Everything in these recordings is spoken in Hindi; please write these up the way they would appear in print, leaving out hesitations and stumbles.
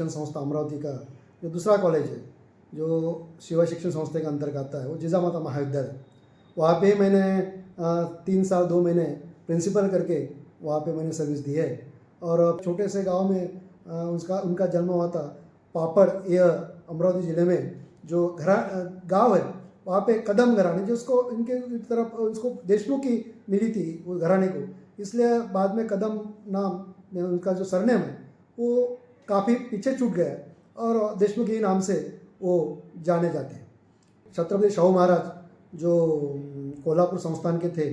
शिक्षण संस्था अमरावती का जो दूसरा कॉलेज है, जो शिवा शिक्षण संस्था के अंतर्गत आता है, वो जिजामाता महाविद्यालय, वहाँ पे मैंने 3 साल 2 महीने प्रिंसिपल करके वहाँ पे मैंने सर्विस दी है। और छोटे से गांव में उनका जन्म हुआ था। पापड़ यह अमरावती ज़िले में जो गांव है, वहाँ पे कदम घराने, जो उसको इनके तरफ उसको देशमुख की मिली थी वो घराने को, इसलिए बाद में कदम नाम उनका जो सरनेम है वो काफ़ी पीछे छूट गया और देशमुख ही नाम से वो जाने जाते हैं। छत्रपति शाहू महाराज जो कोल्हापुर संस्थान के थे,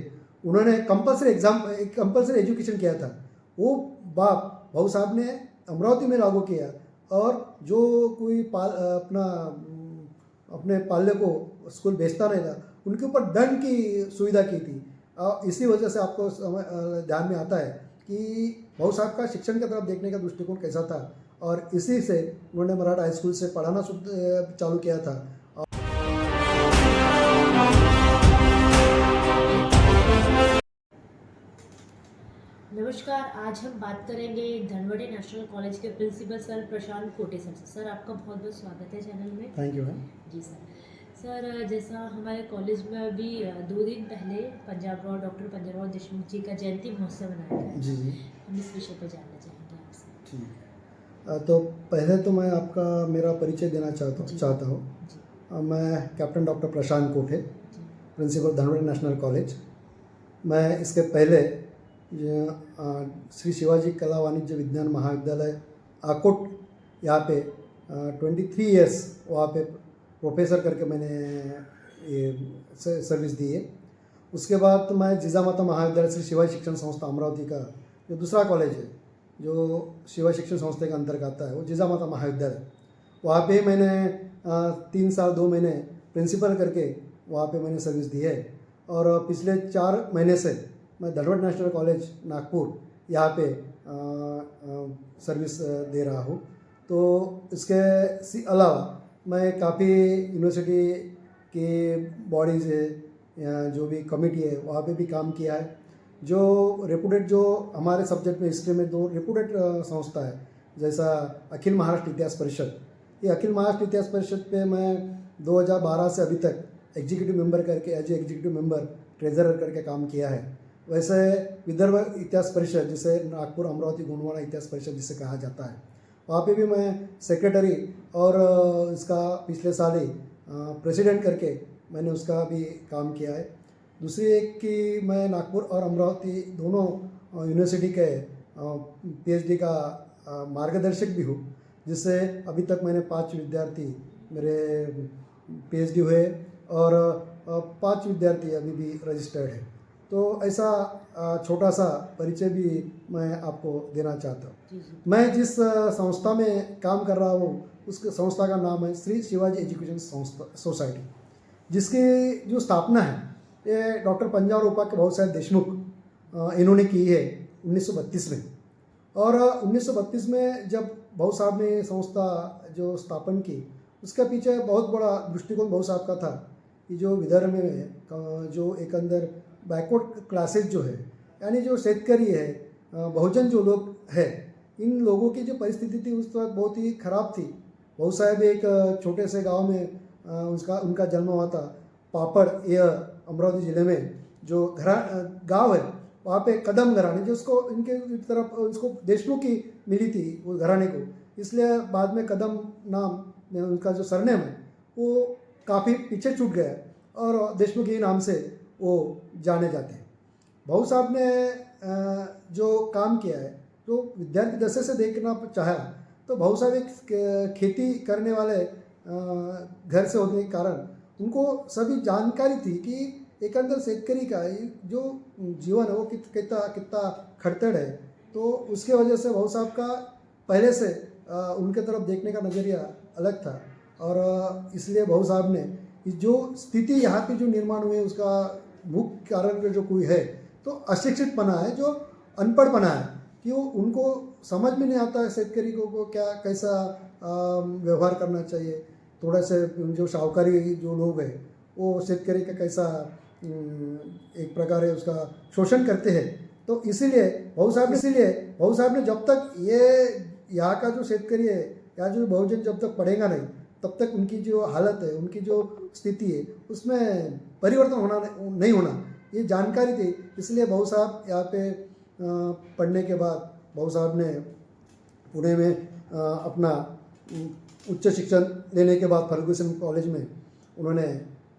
उन्होंने कंपलसरी एजुकेशन किया था। वो बाप भाऊ साहब ने अमरावती में लागू किया और जो कोई अपने पाले को स्कूल भेजता नहीं था, उनके ऊपर दंड की सुविधा की थी। इसी वजह से आपको ध्यान में आता है कि भाऊ साहब का शिक्षण की तरफ देखने का दृष्टिकोण कैसा था, और इसी से उन्होंने मराठा हाई स्कूल से पढ़ाना चालू किया था। नमस्कार, आज हम बात करेंगे धनवड़े नेशनल कॉलेज के प्रिंसिपल सर प्रशांत कोटे सर से। सर, आपका बहुत बहुत स्वागत है चैनल में। Thank you ma'am. जी सर, जैसा हमारे कॉलेज में अभी 2 दिन पहले डॉक्टर पंजाबराव देशमुख जी का जयंती महोत्सव मनाया गया। जी हम इस विषय पर जानना चाहेंगे आपसे। ठीक। तो पहले तो मैं आपका मेरा परिचय देना चाहता हूँ। मैं कैप्टन डॉक्टर प्रशांत कोटे, प्रिंसिपल धनवड़े नेशनल कॉलेज। मैं इसके पहले श्री शिवाजी कला वाणिज्य विज्ञान महाविद्यालय आकोट, यहाँ पे 23 ईयर्स वहाँ पे प्रोफेसर करके मैंने ये सर्विस दी है। उसके बाद तो मैं जिजामाता महाविद्यालय श्री शिवाजी शिक्षण संस्था अमरावती का जो दूसरा कॉलेज है, जो शिवा शिक्षण संस्था के अंतर्गत आता है, वो जिजामाता महाविद्यालय, वहाँ पे मैंने 3 साल 2 महीने प्रिंसिपल करके वहाँ पे मैंने सर्विस दी है। और पिछले 4 महीने से मैं धनवड़ नेशनल कॉलेज नागपुर यहाँ पे सर्विस दे रहा हूँ। तो इसके अलावा मैं काफ़ी यूनिवर्सिटी की बॉडीज़ है या जो भी कमेटी है वहाँ पे भी काम किया है। जो रेपुटेड, जो हमारे सब्जेक्ट में हिस्ट्री में 2 रेपुटेड संस्था है, जैसा अखिल महाराष्ट्र इतिहास परिषद। ये अखिल महाराष्ट्र इतिहास परिषद पे मैं 2012 से अभी तक एग्जीक्यूटिव मेंबर करके, एज एग्जीक्यूटिव मेंबर ट्रेजरर करके काम किया है। वैसे विदर्भ इतिहास परिषद, जिसे नागपुर अमरावती गोंडवाना इतिहास परिषद जिसे कहा जाता है, वहाँ पे भी मैं सेक्रेटरी और इसका पिछले साल ही प्रेसिडेंट करके मैंने उसका भी काम किया है। दूसरी एक कि मैं नागपुर और अमरावती दोनों यूनिवर्सिटी के पीएचडी का मार्गदर्शक भी हूँ, जिससे अभी तक मैंने 5 विद्यार्थी मेरे पीएचडी हुए और 5 विद्यार्थी अभी भी रजिस्टर्ड है। तो ऐसा छोटा सा परिचय भी मैं आपको देना चाहता हूँ। मैं जिस संस्था में काम कर रहा हूँ उस संस्था का नाम है श्री शिवाजी एजुकेशन सोसाइटी, जिसकी जो स्थापना है ये डॉक्टर पंजाबराव उपाध्याय भाऊ साहब देशमुख इन्होंने की है 1932 में। और 1932 में जब भाऊ साहब ने संस्था जो स्थापन की, उसके पीछे बहुत बड़ा दृष्टिकोण भाऊ साहब का था कि जो विदर्भ में जो एक अंदर बैकवर्ड क्लासेस जो है, यानी जो शेतकरी है, बहुजन जो लोग हैं, इन लोगों की जो परिस्थिति थी उस वक्त बहुत ही ख़राब थी। भाऊ साहब एक छोटे से गांव में उनका जन्म हुआ था। पापड़ यह अमरावती ज़िले में जो गांव है, वहाँ पे कदम घराने, जो उसको इनके तरफ उसको देशमुख की मिली थी वो घराने को, इसलिए बाद में कदम नाम उनका जो सरनेम है वो काफ़ी पीछे छूट गया और देशमुख ही नाम से वो जाने जाते हैं। भाऊ साहब ने जो काम किया है, जो विद्यार्थी दशा से देखना चाहा, तो भाऊ साहब एक खेती करने वाले घर से होने के कारण उनको सभी जानकारी थी कि एक अंदर शेतकरी का जो जीवन है वो कितना खड़तड़ है। तो उसके वजह से भाऊ साहब का पहले से उनके तरफ देखने का नज़रिया अलग था, और इसलिए भाऊ साहब ने जो स्थिति यहाँ पे जो निर्माण हुई है उसका मुख्य कारण जो कोई है तो अशिक्षित बना है, जो अनपढ़ बना है, कि वो उनको समझ में नहीं आता है शेतकरी को क्या कैसा व्यवहार करना चाहिए। थोड़ा से जो शाहूकारी जो लोग हैं वो शेतकरी का कैसा एक प्रकार है उसका शोषण करते हैं। तो इसीलिए भाऊ साहब ने जब तक ये यहाँ का जो शेतकरी है कि आज जो बहुजन जब तक पढ़ेगा नहीं तब तक उनकी जो हालत है, उनकी जो स्थिति है, उसमें परिवर्तन होना नहीं होना, ये जानकारी थी। इसलिए भाऊ साहब यहाँ पे पढ़ने के बाद भाऊ साहब ने पुणे में अपना उच्च शिक्षण लेने के बाद फर्गुसन कॉलेज में उन्होंने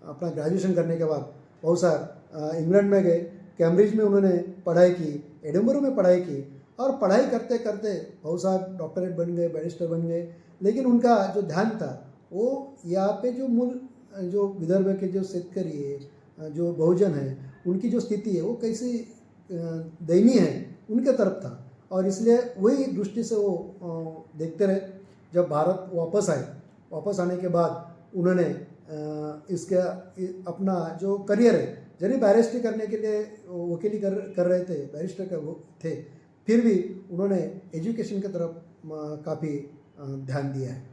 अपना ग्रेजुएशन करने के बाद भाऊ साहब इंग्लैंड में गए, कैम्ब्रिज में उन्होंने पढ़ाई की, एडिनबरो में पढ़ाई की, और पढ़ाई करते करते भाऊ साहब डॉक्टरेट बन गए, बैरिस्टर बन गए। लेकिन उनका जो ध्यान था वो यहाँ पे जो मूल जो विदर्भ के जो शेतकरी है, जो बहुजन है, उनकी जो स्थिति है वो कैसी दयनीय है उनके तरफ था। और इसलिए वही दृष्टि से वो देखते रहे। जब भारत वापस आने के बाद उन्होंने इसके अपना जो करियर है, जब बैरिस्टर करने के लिए वकीली कर रहे थे, बैरिस्टर का वो थे, फिर भी उन्होंने एजुकेशन की तरफ काफ़ी ध्यान दिया है।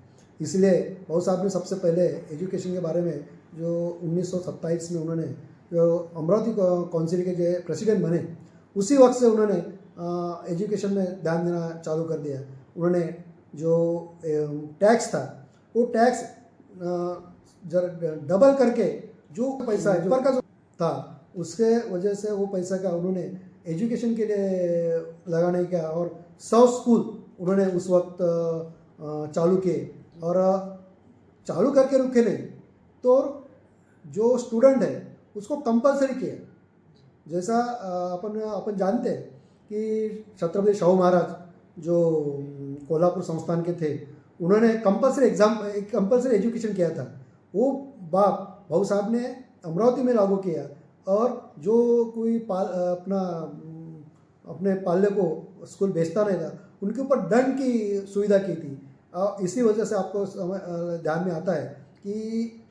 इसलिए भाऊ साहब ने सबसे पहले एजुकेशन के बारे में जो 1927 में उन्होंने जो अमरावती काउंसिल के जो प्रेसिडेंट बने, उसी वक्त से उन्होंने एजुकेशन में ध्यान देना चालू कर दिया। उन्होंने जो टैक्स था वो टैक्स डबल करके जो पैसा है, जो ऊपर का जो था, उसके वजह से वो पैसा का उन्होंने एजुकेशन के लिए लगाने का, और 100 स्कूल उन्होंने उस वक्त चालू किए। और चालू करके रुके नहीं, तो जो स्टूडेंट है उसको कंपलसरी किया। जैसा अपन जानते हैं कि छत्रपति शाहू महाराज जो कोल्हापुर संस्थान के थे, उन्होंने कंपलसरी एजुकेशन किया था। वो बाप भाऊ साहब ने अमरावती में लागू किया, और जो कोई अपने पाले को स्कूल भेजता नहीं था, उनके ऊपर दंड की सुविधा की थी। इसी वजह से आपको ध्यान में आता है कि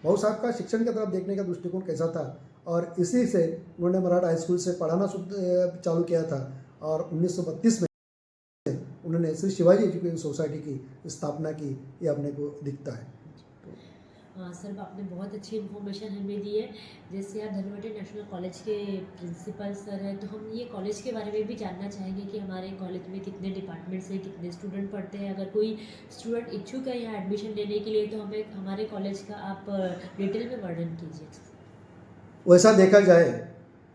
भाऊ साहब का शिक्षण की तरफ देखने का दृष्टिकोण कैसा था। और इसी से उन्होंने मराठा हाई स्कूल से पढ़ाना चालू किया था, और 1932 में उन्होंने श्री शिवाजी एजुकेशन सोसाइटी की स्थापना की, ये अपने को दिखता है। सर, आपने बहुत अच्छी इन्फॉर्मेशन हमें दी है। जैसे आप धनवटे नेशनल कॉलेज के प्रिंसिपल सर हैं, तो हम ये कॉलेज के बारे में भी जानना चाहेंगे कि हमारे कॉलेज में कितने डिपार्टमेंट्स हैं, कितने स्टूडेंट पढ़ते हैं। अगर कोई स्टूडेंट इच्छुक है यहाँ एडमिशन लेने के लिए, तो हमें हमारे कॉलेज का आप डिटेल में वर्णन कीजिए। वैसा देखा जाए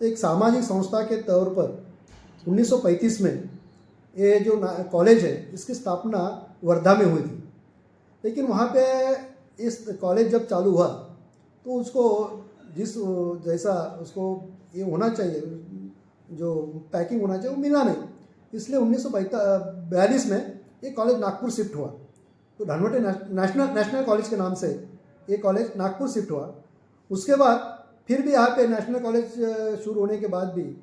तो एक सामाजिक संस्था के तौर पर 1935 में ये जो कॉलेज है, इसकी स्थापना वर्धा में हुई थी। लेकिन वहाँ पे इस कॉलेज जब चालू हुआ तो उसको जैसा उसको ये होना चाहिए, जो पैकिंग होना चाहिए, वो मिला नहीं। इसलिए 1942 में ये कॉलेज नागपुर शिफ्ट हुआ। तो धनवटे नेशनल कॉलेज के नाम से ये कॉलेज नागपुर शिफ्ट हुआ। उसके बाद फिर भी यहाँ पे नेशनल कॉलेज शुरू होने के बाद भी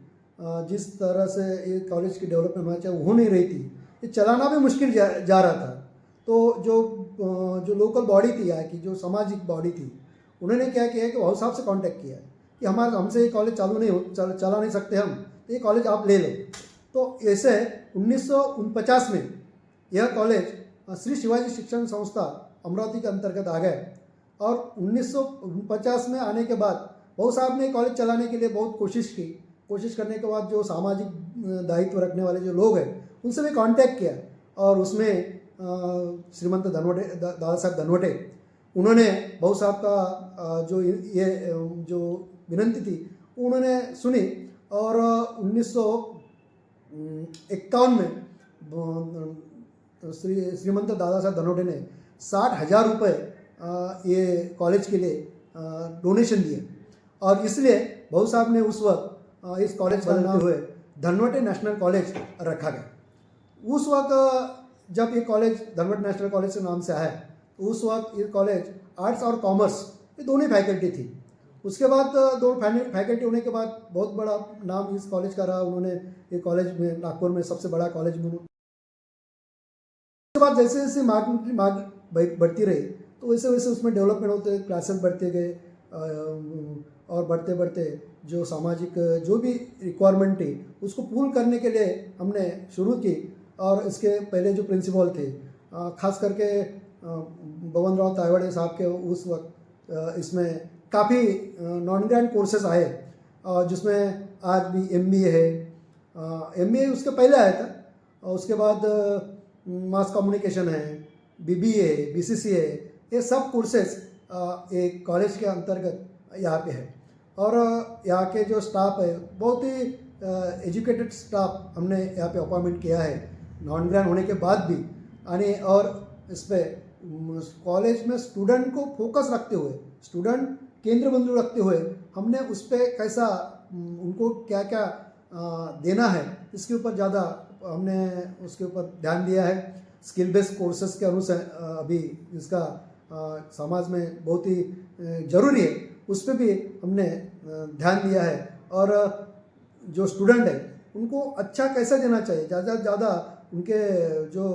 जिस तरह से ये कॉलेज की डेवलपमेंट होना चाहिए वो हो नहीं रही थी। ये चलाना भी मुश्किल जा रहा था। तो जो लोकल बॉडी थी यहाँ की, जो सामाजिक बॉडी थी, उन्होंने क्या किया कि भाऊ साहब से कांटेक्ट किया कि हमसे ये कॉलेज चला नहीं सकते हम, तो ये कॉलेज आप ले लो। तो ऐसे 1949 में यह कॉलेज श्री शिवाजी शिक्षण संस्था अमरावती के अंतर्गत आ गए। और 1949 में आने के बाद भाऊ साहब ने कॉलेज चलाने के लिए बहुत कोशिश करने के बाद जो सामाजिक दायित्व रखने वाले जो लोग हैं उनसे भी कांटेक्ट किया, और उसमें श्रीमंत दादा साहब धनवटे, उन्होंने भाऊ साहब का जो विनंती थी उन्होंने सुनी। और 1951 में श्रीमंत दादा साहब धनवटे ने 60,000 रुपये ये कॉलेज के लिए डोनेशन दिए। और इसलिए भाऊ साहब ने उस वक्त इस कॉलेज का नाम हुए धनवटे नेशनल कॉलेज रखा गया। उस वक्त जब ये कॉलेज धनवटे नेशनल कॉलेज के नाम से आया, उस वक्त ये कॉलेज आर्ट्स और कॉमर्स ये दोनों फैकल्टी थी। उसके बाद दो फैकल्टी होने के बाद बहुत बड़ा नाम इस कॉलेज का रहा। उन्होंने ये कॉलेज में नागपुर में सबसे बड़ा कॉलेज में, उसके बाद जैसे जैसे मार्ग बढ़ती रही तो वैसे वैसे उसमें डेवलपमेंट होते, क्लासेस बढ़ते गए, और बढ़ते बढ़ते जो सामाजिक जो भी रिक्वायरमेंट थी उसको पूर्ण करने के लिए हमने शुरू की। और इसके पहले जो प्रिंसिपल थे, खास करके बबन राव तायवाड़े साहब के, उस वक्त इसमें काफ़ी नॉन ग्रेजुएट कोर्सेज आए, जिसमें आज भी MBA है। MBA उसके पहले आया था, और उसके बाद मास कम्युनिकेशन है, BBA, BCCA, ये सब कोर्सेज एक कॉलेज के अंतर्गत यहाँ पे है। और यहाँ के जो स्टाफ है बहुत ही एजुकेटेड स्टाफ हमने यहाँ पे अपॉइंटमेंट किया है नॉन ग्रेड होने के बाद भी आने। और इस पे कॉलेज में स्टूडेंट को फोकस रखते हुए, स्टूडेंट केंद्र बिंदु रखते हुए हमने उस पर कैसा उनको क्या क्या देना है इसके ऊपर ज़्यादा हमने उसके ऊपर ध्यान दिया है। स्किल बेस्ड कोर्सेज के अनुसार अभी इसका समाज में बहुत ही ज़रूरी है, उस पर भी हमने ध्यान दिया है। और जो स्टूडेंट है उनको अच्छा कैसा देना चाहिए, ज़्यादा से ज़्यादा उनके जो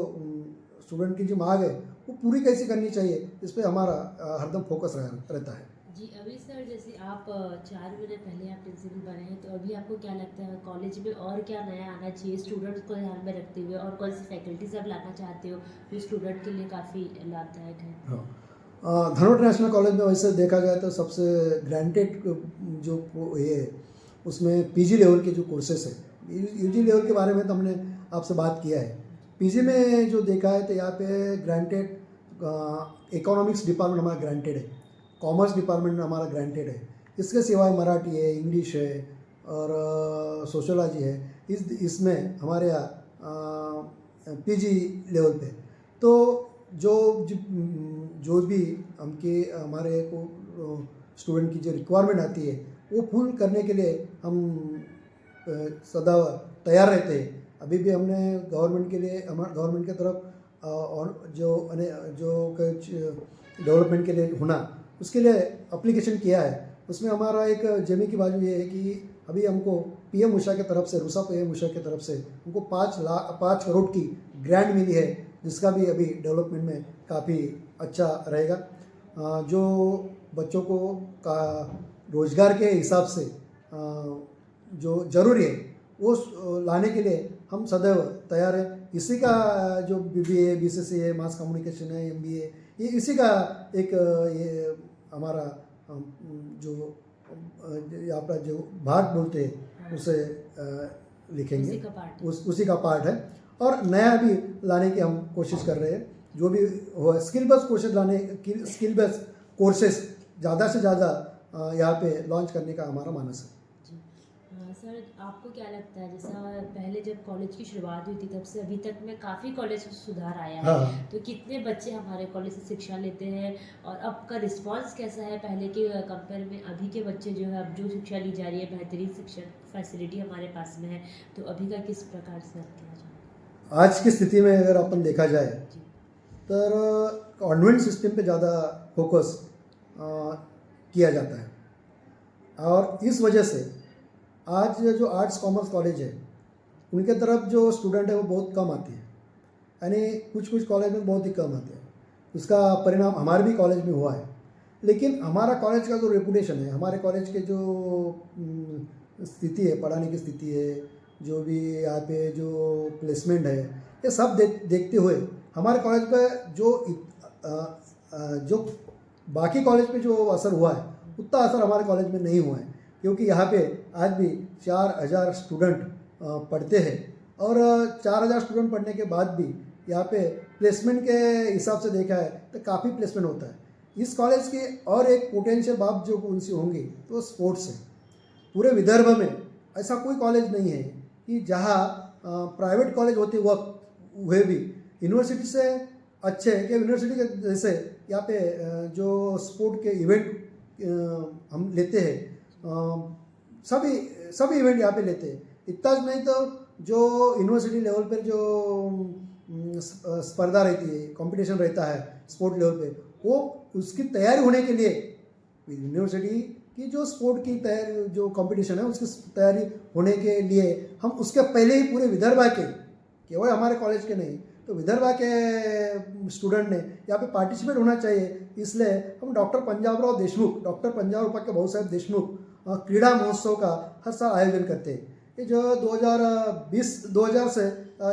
स्टूडेंट की जो मांग है वो पूरी कैसे करनी चाहिए, इस पर हमारा हरदम फोकस रहता है। जी अभी सर, जैसे आप 4 महीने पहले आप प्रिंसिपल बने हैं, तो अभी आपको क्या लगता है कॉलेज में और क्या नया आना चाहिए स्टूडेंट्स को ध्यान में रखते हुए, और कौन सी फैकल्टीज आप लाना चाहते हो जो स्टूडेंट के लिए काफ़ी लाभदायक है? हाँ, धनवट नेशनल कॉलेज में वैसे देखा जाए तो सबसे ग्रांटेड जो ये है उसमें PG लेवल के जो कोर्सेस है, UG लेवल के बारे में तो हमने आपसे बात किया है। PG में जो देखा है तो यहाँ पे ग्रांटेड इकोनॉमिक्स डिपार्टमेंट हमारा ग्रांटेड है, कॉमर्स डिपार्टमेंट हमारा ग्रांटेड है। इसके सिवाय मराठी है, इंग्लिश है और सोशोलॉजी है। इसमें हमारे यहाँ PG लेवल पे तो जो भी हमारे को स्टूडेंट की जो रिक्वायरमेंट आती है वो फुल करने के लिए हम सदा तैयार रहते हैं। अभी भी हमने गवर्नमेंट के लिए, हमारे गवर्नमेंट की तरफ और जो कुछ डेवलपमेंट के लिए होना उसके लिए एप्लीकेशन किया है। उसमें हमारा एक जेमी की बाजू ये है कि अभी हमको PM उषा की तरफ से, रूसा PM उषा की तरफ से हमको 5 करोड़ की ग्रांट मिली है, जिसका भी अभी डेवलपमेंट में काफ़ी अच्छा रहेगा। जो बच्चों को का रोज़गार के हिसाब से जो ज़रूरी है वो लाने के लिए हम सदैव तैयार हैं। इसी का जो BBA, BCCA, मास कम्युनिकेशन है, MBA, ये इसी का एक ये हमारा जो यहाँ पर जो भाग बोलते हैं उसे लिखेंगे, उसी का पार्ट है। और नया भी लाने की हम कोशिश कर रहे हैं, जो भी हो स्किल बेस्ड कोर्सेज लाने की, स्किल बेस्ड कोर्सेज ज़्यादा से ज़्यादा यहाँ पे लॉन्च करने का हमारा मानस है। सर आपको क्या लगता है, जैसा पहले जब कॉलेज की शुरुआत हुई थी तब से अभी तक में काफ़ी कॉलेज में सुधार आया है, हाँ। तो कितने बच्चे हमारे कॉलेज से शिक्षा लेते हैं और अब का रिस्पांस कैसा है पहले के कंपेयर में? अभी के बच्चे जो है, अब जो शिक्षा ली जा रही है, बेहतरीन शिक्षा फैसिलिटी हमारे पास में है, तो अभी का किस प्रकार से आप क्या चाहेंगे? आज की स्थिति में अगर अपन देखा जाए तो कॉन्वेंट सिस्टम पे ज़्यादा फोकस किया जाता है, और इस वजह से आज जो आर्ट्स कॉमर्स कॉलेज है उनके तरफ जो स्टूडेंट है वो बहुत कम आते हैं, यानी कुछ कॉलेज में बहुत ही कम आते हैं। उसका परिणाम हमारे भी कॉलेज में हुआ है। लेकिन हमारा कॉलेज का जो रेपुटेशन है, हमारे कॉलेज के जो स्थिति है, पढ़ाने की स्थिति है, जो भी यहाँ पे जो प्लेसमेंट है, ये सब देखते हुए हमारे कॉलेज पर जो बाकी कॉलेज पे जो असर हुआ है उतना असर हमारे कॉलेज में नहीं हुआ है, क्योंकि यहाँ पे आज भी 4000 स्टूडेंट पढ़ते हैं। और 4000 स्टूडेंट पढ़ने के बाद भी यहाँ पे प्लेसमेंट के हिसाब से देखा है तो काफ़ी प्लेसमेंट होता है। इस कॉलेज की और एक पोटेंशियल बात जो उनसे होंगी तो स्पोर्ट्स है। पूरे विदर्भ में ऐसा कोई कॉलेज नहीं है कि जहाँ प्राइवेट कॉलेज होते वक्त हुए भी यूनिवर्सिटी से अच्छे कि यूनिवर्सिटी के जैसे यहाँ पे जो स्पोर्ट के इवेंट हम लेते हैं, सभी इवेंट यहाँ पे लेते हैं। इतना नहीं तो जो यूनिवर्सिटी लेवल पर जो स्पर्धा रहती है, कंपटीशन रहता है स्पोर्ट लेवल पे, वो उसकी तैयारी होने के लिए यूनिवर्सिटी की जो स्पोर्ट की तैयारी जो कंपटीशन है उसकी तैयारी होने के लिए हम उसके पहले ही पूरे विदर्भ के, केवल हमारे कॉलेज के नहीं तो विदर्भ के स्टूडेंट ने यहाँ पे पार्टिसिपेट होना चाहिए। इसलिए हम डॉक्टर पंजाबराव के भाऊ साहब देशमुख क्रीड़ा महोत्सव का हर साल आयोजन करते हैं। ये जो 2020 से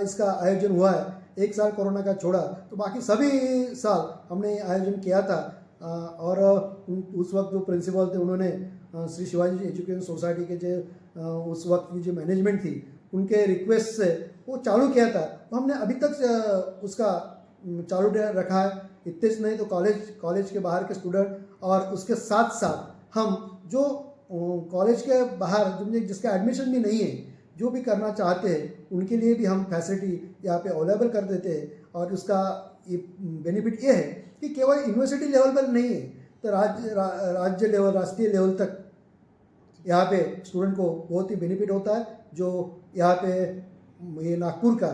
इसका आयोजन हुआ है, एक साल कोरोना का छोड़ा तो बाकी सभी साल हमने आयोजन किया था। और उस वक्त जो प्रिंसिपल थे उन्होंने श्री शिवाजी एजुकेशन सोसाइटी के जो उस वक्त की जो मैनेजमेंट थी उनके रिक्वेस्ट से वो चालू किया था। तो हमने अभी तक उसका चालू रखा है। इतने से नहीं तो कॉलेज के बाहर के स्टूडेंट और उसके साथ साथ हम जो कॉलेज के बाहर जिसका एडमिशन भी नहीं है, जो भी करना चाहते हैं उनके लिए भी हम फैसिलिटी यहाँ पे अवेलेबल कर देते हैं। और उसका ये बेनिफिट ये है कि केवल यूनिवर्सिटी लेवल पर नहीं है, तो राज्य लेवल, राष्ट्रीय लेवल तक यहाँ पे स्टूडेंट को बहुत ही बेनिफिट होता है। जो यहाँ पे ये नागपुर का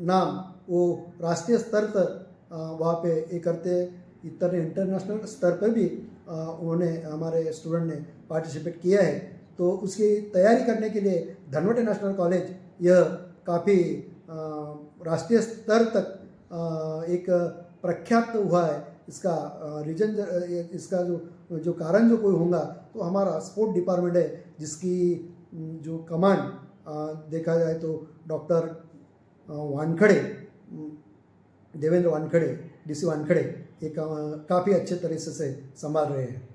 नाम वो राष्ट्रीय स्तर पर वहाँ पे ये करते, इतर इंटरनेशनल स्तर पर भी उन्होंने, हमारे स्टूडेंट ने पार्टिसिपेट किया है। तो उसकी तैयारी करने के लिए धनवटे नेशनल कॉलेज यह काफ़ी राष्ट्रीय स्तर तक एक प्रख्यात हुआ है। इसका रीजन, इसका जो कारण जो कोई होगा तो हमारा स्पोर्ट डिपार्टमेंट है, जिसकी जो कमांड देखा जाए तो डॉक्टर वानखड़े, देवेंद्र वानखड़े, डीसी वानखड़े, एक काफ़ी अच्छे तरीके से संभाल रहे हैं।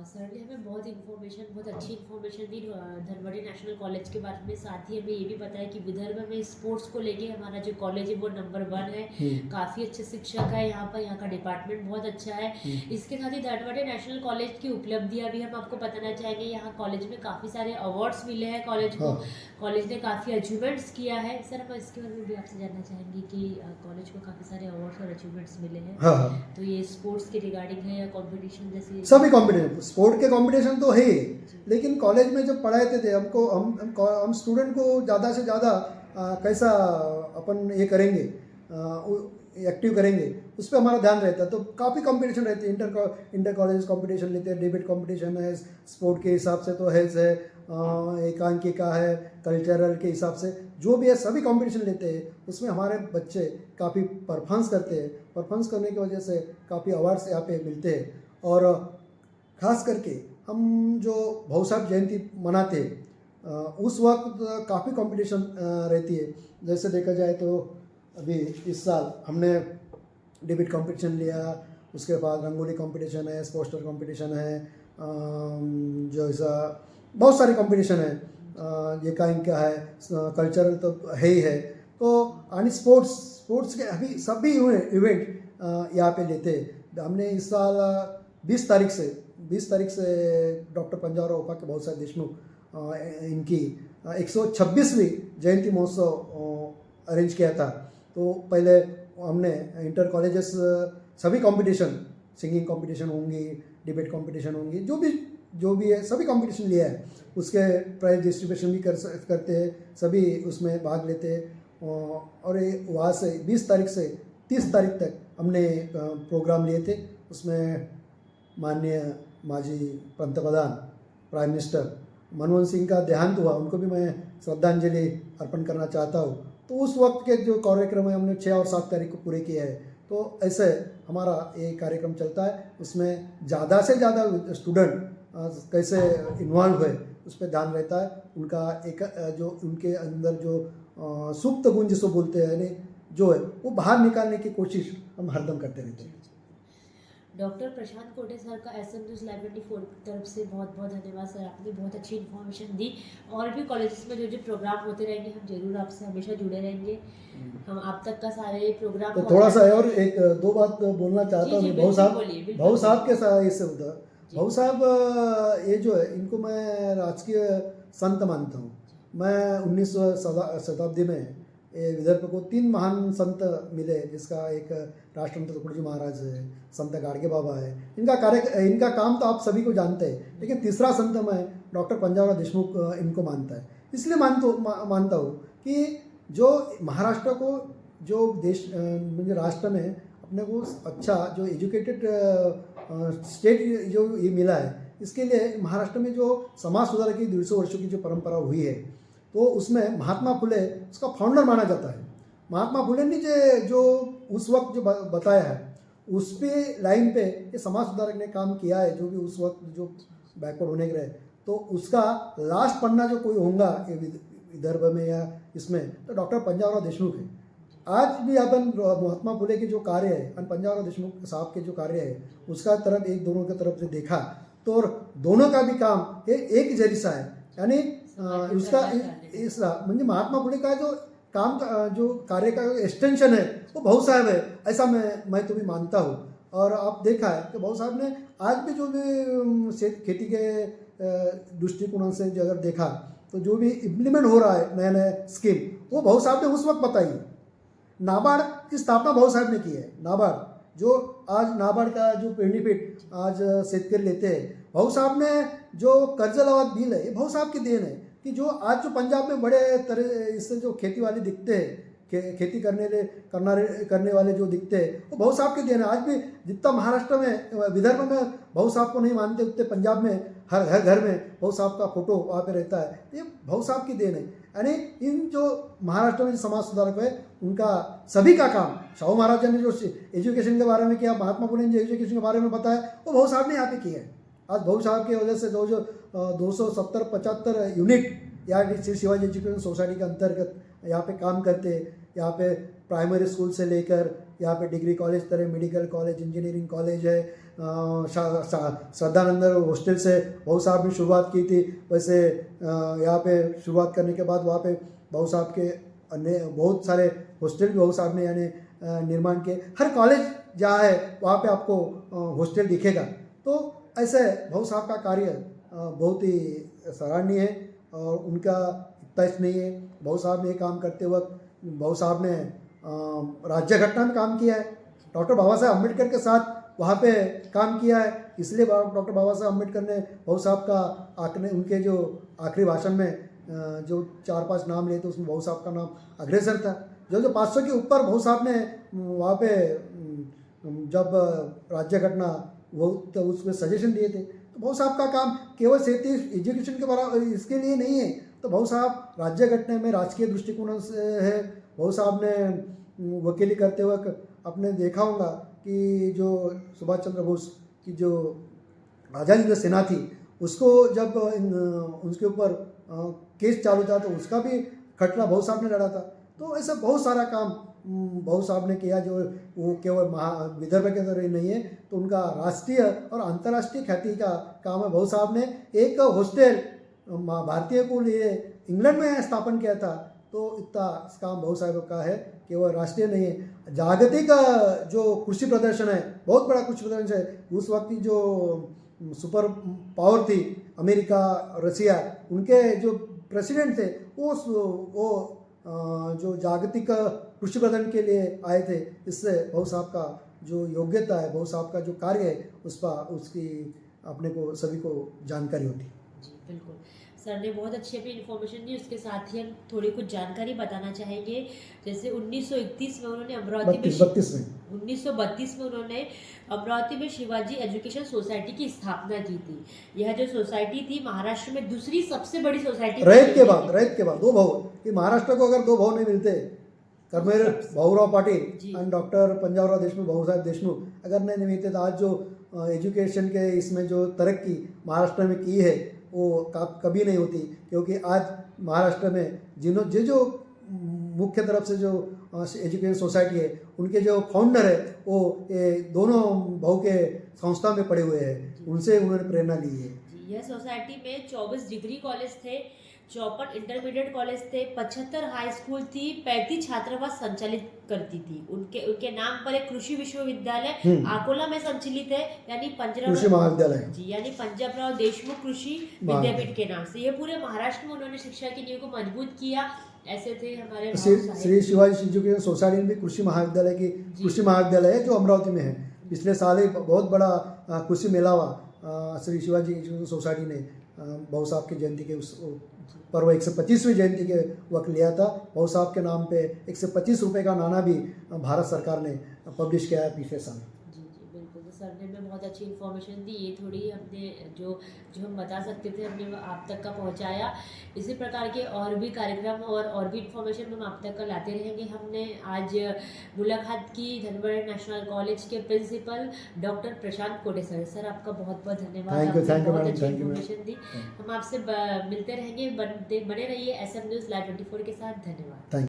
सर ने हमें बहुत अच्छी इन्फॉर्मेशन दी धनवटे नेशनल कॉलेज के बारे में। साथ ही हमें ये भी बताया कि विदर्भ में स्पोर्ट्स को लेके हमारा जो कॉलेज है वो नंबर 1 है। काफ़ी अच्छे शिक्षक है यहाँ पर, यहाँ का डिपार्टमेंट बहुत अच्छा है। इसके साथ ही धनवटे नेशनल कॉलेज की उपलब्धियाँ भी हम आपको बताना चाहेंगे। यहाँ कॉलेज में काफ़ी सारे अवार्ड्स मिले हैं कॉलेज को। कॉलेज ने काफ़ी अचीवमेंट्स किया है। सर हम इसके बारे में भी आपसे जानना चाहेंगे कि कॉलेज को काफ़ी सारे अवार्ड्स और अचीवमेंट्स मिले हैं। तो ये स्पोर्ट्स के रिगार्डिंग है या कॉम्पिटिशन जैसे? सभी कॉम्पिटिशन, स्पोर्ट के कंपटीशन तो है ही, लेकिन कॉलेज में जब पढ़ाते थे हमको, हम स्टूडेंट को ज़्यादा से ज़्यादा कैसा अपन ये करेंगे, एक्टिव करेंगे, उस पर हमारा ध्यान रहता है। तो काफ़ी कंपटीशन रहते हैं, इंटर कॉलेज कंपटीशन लेते हैं, डिबेट कंपटीशन है, स्पोर्ट के हिसाब से तो है, एकांकिका है, कल्चरल के हिसाब से जो भी है सभी कंपटीशन लेते हैं। उसमें हमारे बच्चे काफ़ी परफॉर्मेंस करते हैं। परफॉर्मेंस करने की वजह से काफ़ी अवार्ड्स यहाँ पे मिलते हैं। और ख़ास करके हम जो भाऊ साहब जयंती मनाते हैं उस वक्त काफ़ी कंपटीशन रहती है। जैसे देखा जाए तो अभी इस साल हमने डिबेट कंपटीशन लिया, उसके बाद रंगोली कंपटीशन है, पोस्टर कंपटीशन है, जो ऐसा बहुत सारे कंपटीशन है, ये का है, कल्चरल तो है ही है। तो आणि स्पोर्ट्स के अभी सभी इवेंट यहाँ पे लेते हैं। हमने इस साल 20 तारीख से डॉक्टर पंजाबराव उपाख्याय भाऊसाहेब देशमुख इनकी 126वीं जयंती महोत्सव अरेंज किया था। तो पहले हमने इंटर कॉलेजेस सभी कंपटीशन, सिंगिंग कंपटीशन होंगी, डिबेट कंपटीशन होंगी, जो भी है सभी कंपटीशन लिया है। उसके प्राइज डिस्ट्रीब्यूशन भी करते हैं, सभी उसमें भाग लेते हैं। और वहाँ से 20 तारीख से 30 तारीख तक हमने प्रोग्राम लिए थे। उसमें माननीय माजी पंतप्रधान प्राइम मिनिस्टर मनमोहन सिंह का देहांत हुआ, उनको भी मैं श्रद्धांजलि अर्पण करना चाहता हूँ। तो उस वक्त के जो कार्यक्रम है हमने 6 और 7 तारीख को पूरे किए हैं। तो ऐसे हमारा ये कार्यक्रम चलता है। उसमें ज़्यादा से ज़्यादा स्टूडेंट कैसे इन्वॉल्व हुए उस पर ध्यान रहता है। उनका एक जो उनके अंदर जो सुप्त गुण जिसको बोलते हैं, यानी जो है वो बाहर निकालने की कोशिश हम हरदम करते रहते हैं। डॉक्टर प्रशांत कोटे सर का SM न्यूज़ लाइव 24 की तरफ से बहुत बहुत धन्यवाद सर। आपने बहुत अच्छी इन्फॉर्मेशन दी। और भी कॉलेजेस में जो प्रोग्राम होते रहेंगे हम जरूर आपसे हमेशा जुड़े रहेंगे। हम आप तक का सारे प्रोग्राम तो थोड़ा सा और 1-2 बात बोलना चाहता हूँ। भाऊ साहब के साथ इससे होता है, भाऊ साहब ये जो है इनको मैं राजकीय संत मानता हूँ। मैं 19वीं शताब्दी में विदर्भ को 3 महान संत मिले, जिसका एक राष्ट्रसंत तुकडोजी महाराज है, संत गाडगे बाबा है। इनका काम तो आप सभी को जानते हैं, लेकिन तीसरा संत मैं डॉक्टर पंजाबराव देशमुख इनको मानता है। इसलिए मानता हूँ कि जो महाराष्ट्र को, जो देश म्हणजे राष्ट्र में अपने को अच्छा जो एजुकेटेड स्टेट जो ये मिला है, इसके लिए महाराष्ट्र में जो समाज सुधार की 150 वर्षों की जो परंपरा हुई है, तो उसमें महात्मा फुले उसका फाउंडर माना जाता है। महात्मा फुले ने जो उस वक्त जो बताया है, उस पे लाइन पे ये समाज सुधारक ने काम किया है। जो भी उस वक्त जो बैकवर्ड होने के रहे, तो उसका लास्ट पन्ना जो कोई होगा विदर्भ में या इसमें, तो डॉक्टर पंजाबराव देशमुख है। आज भी अपन महात्मा फुले के जो कार्य है और पंजाबराव देशमुख साहब के जो कार्य है, उसका तरफ दोनों की तरफ से देखा तो दोनों का भी काम ये एक जैसा है। यानी उसका इस म्हणजे महात्मा फुले का जो काम का जो कार्य का एक्सटेंशन है वो भाऊ साहब है, ऐसा मैं तो भी मानता हूँ। और आप देखा है कि भाऊ साहब ने आज भी जो भी खेती के दृष्टिकोण से जो अगर देखा तो जो भी इम्प्लीमेंट हो रहा है नए नए स्कीम, वो भाऊ साहब ने उस वक्त बताई है। नाबार्ड की स्थापना भाऊ साहब ने की है। नाबार्ड जो आज नाबार्ड का जो बेनिफिट आज शेतकरी लेते हैं, भाऊ साहब ने जो कर्ज लवाद बिल है ये भाऊ साहब की देन है। कि जो आज जो पंजाब में बड़े तरह इससे जो खेती वाले दिखते हैं, खेती करने वाले जो दिखते हैं वो भाऊ साहब की देन है। आज भी जितना महाराष्ट्र में विदर्भ में भाऊ साहब को नहीं मानते उतने पंजाब में हर घर में भाऊ साहब का फोटो वहाँ पे रहता है। ये भाऊ साहब की देन है। यानी इन जो महाराष्ट्र में जो समाज सुधारक है उनका सभी का काम, शाहू महाराज ने जो एजुकेशन के बारे में किया, महात्मा फुले ने जो एजुकेशन के बारे में बताया, वो भाऊ साहब ने यहाँ पे किया है। आज भाऊ साहब की वजह से जो 270-75 यूनिट यहाँ श्री शिवाजी एजुकेशन सोसाइटी के अंतर्गत यहाँ पे काम करते हैं। यहाँ पे प्राइमरी स्कूल से लेकर यहाँ पे डिग्री कॉलेज तरह, मेडिकल कॉलेज, इंजीनियरिंग कॉलेज है। श्रद्धानंद हॉस्टल से भाऊ साहब ने शुरुआत की थी। वैसे यहाँ पे शुरुआत करने के बाद वहाँ पे भाऊ साहब के अन्य बहुत सारे हॉस्टल भी भाऊ साहब ने यानी निर्माण किए। हर कॉलेज जहाँ है वहाँ पे आपको हॉस्टल दिखेगा। तो ऐसे भाऊ साहब का कार्य बहुत ही सराहनीय है और उनका इतना नहीं है। भाऊ साहब ने ये काम करते वक्त भाऊ साहब ने राज्य घटना में काम किया है। डॉक्टर बाबा साहब अम्बेडकर के साथ वहाँ पे काम किया है। इसलिए डॉक्टर बाबा साहब अम्बेडकर ने भाऊ साहब का उनके जो आखिरी भाषण में जो 4-5 नाम लिए थे उसमें भाऊ साहब का नाम अग्रसर था। जो 500 के ऊपर भाऊ साहब ने वहाँ पे जब राज्य घटना वो तो उसमें सजेशन दिए थे। तो भाऊ साहब का काम केवल खेती एजुकेशन के बराबर इसके लिए नहीं है। तो भाऊ साहब राज्य घटने में राजकीय दृष्टिकोण से है। भाऊ साहब ने वकीली करते वक्त आपने देखा होगा कि जो सुभाष चंद्र बोस की जो आज़ादी सेना थी उसको जब उसके ऊपर केस चालू था तो उसका भी खटला भाऊ साहब ने लड़ा था। तो ऐसा बहुत सारा काम भाऊ साहब ने किया जो वो केवल विदर्भ के अंदर ही नहीं है, तो उनका राष्ट्रीय और अंतर्राष्ट्रीय ख्याति का काम है। भाऊ साहब ने एक हॉस्टल भारतीय को लिए इंग्लैंड में स्थापन किया था। तो इतना काम भाऊ साहब का है, केवल राष्ट्रीय नहीं है, जागतिक जो कृषि प्रदर्शन है, बहुत बड़ा कृषि प्रदर्शन है। उस वक्त की जो सुपर पावर थी अमेरिका, रसिया, उनके जो प्रेसिडेंट थे वो जो जागतिक कृषि प्रदर्शन के लिए आए थे। इससे भाऊ साहब का जो योग्यता है, भाऊ साहब का जो कार्य है उसकी अपने को सभी को जानकारी होती है। जी बिल्कुल, सर ने बहुत अच्छी अपनी इन्फॉर्मेशन दी। उसके साथ ही हम थोड़ी कुछ जानकारी बताना चाहेंगे। जैसे 1931 में उन्होंने अमरावती में 1932 में उन्होंने अमरावती में शिवाजी एजुकेशन सोसाइटी की स्थापना की थी। यह जो सोसाइटी थी महाराष्ट्र में दूसरी सबसे बड़ी सोसाइटी रैत के बाद 2 भाव कि महाराष्ट्र को अगर 2 भाव नहीं मिलते, कर्मवीर भाऊराव पाटिल और डॉक्टर पंजाबराव देशमुख, भाऊ साहब देशमुख अगर नहीं मिलते तो आज जो एजुकेशन के इसमें जो तरक्की महाराष्ट्र में की है वो कभी नहीं होती। क्योंकि आज महाराष्ट्र में जो मुख्य तरफ से जो एजुकेशन सोसाइटी है उनके जो फाउंडर है वो दोनों भाऊ के संस्था में पढ़े हुए हैं, उनसे उन्होंने प्रेरणा ली है। यह सोसाइटी में 24 डिग्री कॉलेज थे, 54 इंटरमीडिएट कॉलेज थे, 75 हाई स्कूल थी, 35 छात्रावास संचालित करती थी। उनके नाम पर एक कृषि विश्वविद्यालय अकोला में संचालित है, यानी पंजाबराव देशमुख कृषि विद्यापीठ के नाम से। ये पूरे महाराष्ट्र में उन्होंने शिक्षा की नींव को मजबूत किया। ऐसे थे हमारे श्री शिवाजी एजुकेशन सोसाइटी में भी कृषि महाविद्यालय है जो अमरावती में है। पिछले साल ही बहुत बड़ा कृषि मेला हुआ श्री शिवाजी एजुकेशन सोसाइटी ने भाऊ साहब की जयंती के उस पर्व 125वीं जयंती के वक्त लिया था। भाऊ साहब के नाम पे 125 रुपये का नाना भी भारत सरकार ने पब्लिश किया है पिछले साल। जी बिल्कुल, तो सर ने हमें बहुत अच्छी इन्फॉर्मेशन दी। ये थोड़ी हमने जो हम बता सकते थे हमने वो आप तक का पहुंचाया। इसी प्रकार के और भी कार्यक्रम और भी इन्फॉर्मेशन हम आप तक का लाते रहेंगे। हमने आज मुलाकात की धनवड़ नेशनल कॉलेज के प्रिंसिपल डॉक्टर प्रशांत कोटे सर आपका बहुत बहुत धन्यवाद। थैंक यू बहुत अच्छी इन्फॉर्मेशन दी। हम आपसे मिलते रहेंगे। बने रहिए SM न्यूज़ लाइव 24 के साथ। धन्यवाद।